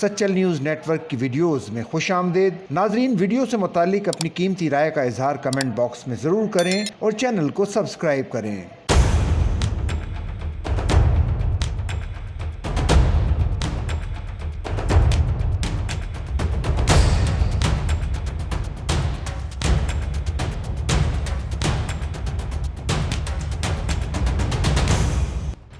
Sachal news net work کی videos میں خوش آمدید۔ ناظرین، ویڈیو سے متعلق اپنی قیمتی رائے کا اظہار کمنٹ باکس میں ضرور کریں اور چینل کو سبسکرائب کریں۔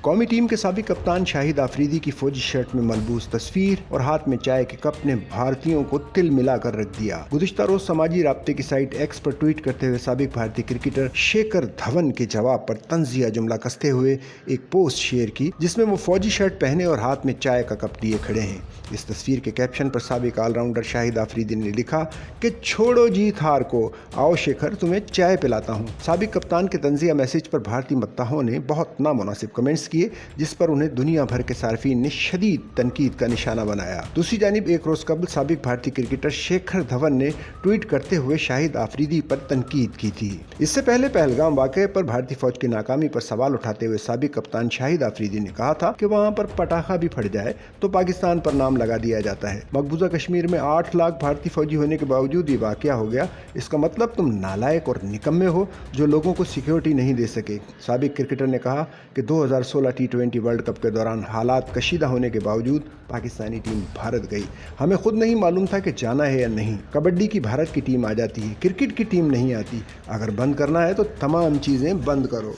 قومی ٹیم کے سابق کپتان شاہد آفریدی کی فوجی شرٹ میں ملبوس تصویر اور ہاتھ میں چائے کے کپ نے بھارتیوں کو تل ملا کر رکھ دیا۔ گزشتہ روز سماجی رابطے کی سائٹ ایکس پر ٹویٹ کرتے ہوئے سابق بھارتی کرکٹر شیکھر دھون کے جواب پر طنزیہ جملہ کستے ہوئے ایک پوسٹ شیئر کی، جس میں وہ فوجی شرٹ پہنے اور ہاتھ میں چائے کا کپ لیے کھڑے ہیں۔ اس تصویر کے کیپشن پر سابق آل راؤنڈر شاہد آفریدی نے لکھا کہ چھوڑو جیت ہار کو، آؤ شیکھر تمہیں چائے پلاتا ہوں۔ سابق کپتان کے طنزیہ میسج پر بھارتی مداحوں نے بہت نامناسب کمنٹس کیے، جس پر انہیں دنیا بھر کے صارفین نے شدید تنقید کا نشانہ بنایا۔ دوسری جانب ایک روز قبل سابق بھارتی کرکٹر شیکھر دھون نے ٹویٹ کرتے ہوئے شاہد آفریدی پر تنقید کی تھی۔ اس سے پہلے پہلگام واقعے پر بھارتی فوج کی ناکامی پر سوال اٹھاتے ہوئے سابق کپتان شاہد آفریدی نے کہا تھا کہ وہاں پر پٹاخہ بھی پھٹ جائے تو پاکستان پر نام لگا دیا جاتا ہے۔ مقبوضہ کشمیر میں 8 لاکھ بھارتی فوجی ہونے کے باوجود یہ واقعہ ہو گیا، اس کا مطلب تم نالائق اور نکمے ہو جو لوگوں کو سیکیورٹی نہیں دے سکے۔ سابق کرکٹر نے کہا کہ 2016 T20 ورلڈ کپ کے دوران حالات کشیدہ ہونے کے باوجود پاکستانی ٹیم بھارت گئی۔ ہمیں خود نہیں معلوم تھا کہ جانا ہے یا نہیں۔ کبڈی کی بھارت کی ٹیم آ جاتی ہے، کرکٹ کی ٹیم نہیں آتی۔ اگر بند کرنا ہے تو تمام چیزیں بند کرو۔